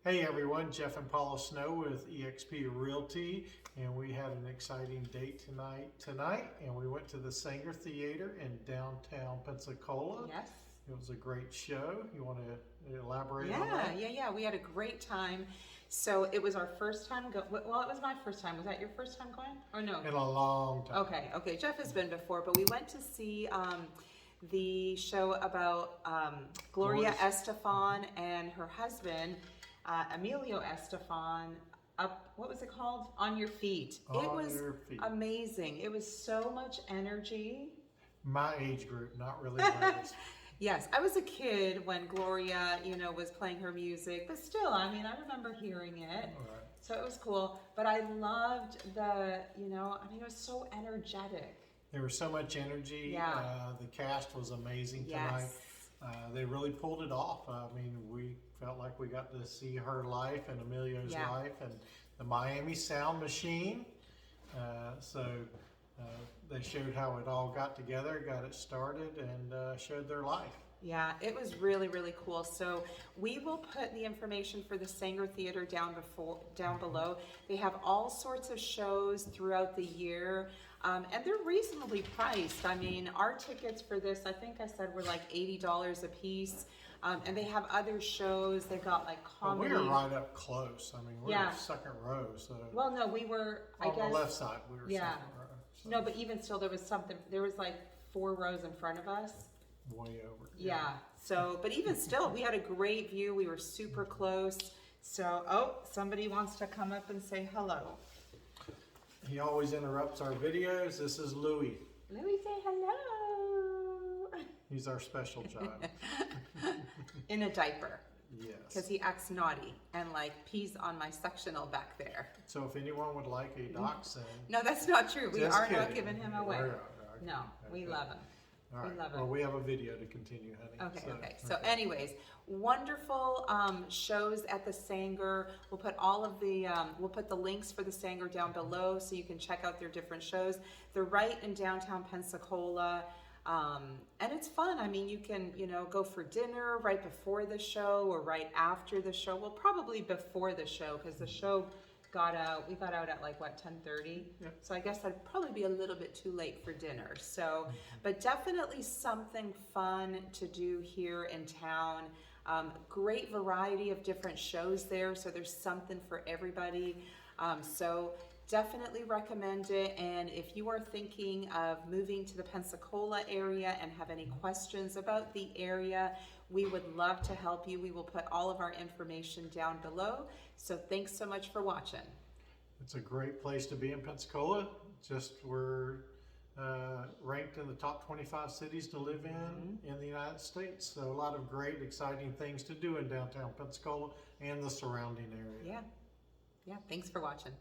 Hey everyone, Jeff and Paula Snow with eXp Realty, and we had an exciting date tonight, and we went to the Saenger Theatre in downtown Pensacola. Yes. It was a great show. You want to elaborate on that? Yeah. We had a great time. So it was our first time well, it was my first time. Was that your first time going? Or no? In a long time. Okay. Jeff has been before, but we went to see the show about Gloria Estefan and her husband, Emilio Estefan, what was it called? On Your Feet. It was amazing. It was so much energy. My age group, not really yours. Yes, I was a kid when Gloria, was playing her music, but still, I remember hearing it. Right. So it was cool. But I loved it was so energetic. There was so much energy. Yeah. The cast was amazing tonight. Yes. They really pulled it off. We felt like we got to see her life and Emilio's life and the Miami Sound Machine. They showed how it all got together, got it started, and showed their life. Yeah, it was really, really cool. So we will put the information for the Saenger Theatre down below. They have all sorts of shows throughout the year, and they're reasonably priced. Our tickets for this, I think I said, were like $80 a piece. And they have other shows. They've got like comedy. Well, we were right up close. We're in the second row. So. Well, no, we were, on the left side, we were second row. So. No, but even still, there was like 4 rows in front of us. Way over. Yeah. So, but even still, we had a great view. We were super close. So, somebody wants to come up and say hello. He always interrupts our videos. This is Louis. Louis, say hello. He's our special child. In a diaper. Yes. Because he acts naughty and pees on my sectional back there. So if anyone would like a dachshund. No, that's not true. We are not giving him away. No, we love him. All right. Well, we have a video to continue, honey. Okay. So anyways, wonderful shows at the Saenger. We'll put we'll put the links for the Saenger down below so you can check out their different shows. They're right in downtown Pensacola. And it's fun. You can, go for dinner right before the show or right after the show. Well, probably before the show because the show we got out at 10:30. Yep. So I guess I'd probably be a little bit too late for dinner. So, but definitely something fun to do here in town. Great variety of different shows there. So there's something for everybody. So definitely recommend it. And if you are thinking of moving to the Pensacola area and have any questions about the area, we would love to help you. We will put all of our information down below. So thanks so much for watching. It's a great place to be in Pensacola. We're ranked in the top 25 cities to live in the United States. So a lot of great, exciting things to do in downtown Pensacola and the surrounding area. Yeah. Thanks for watching.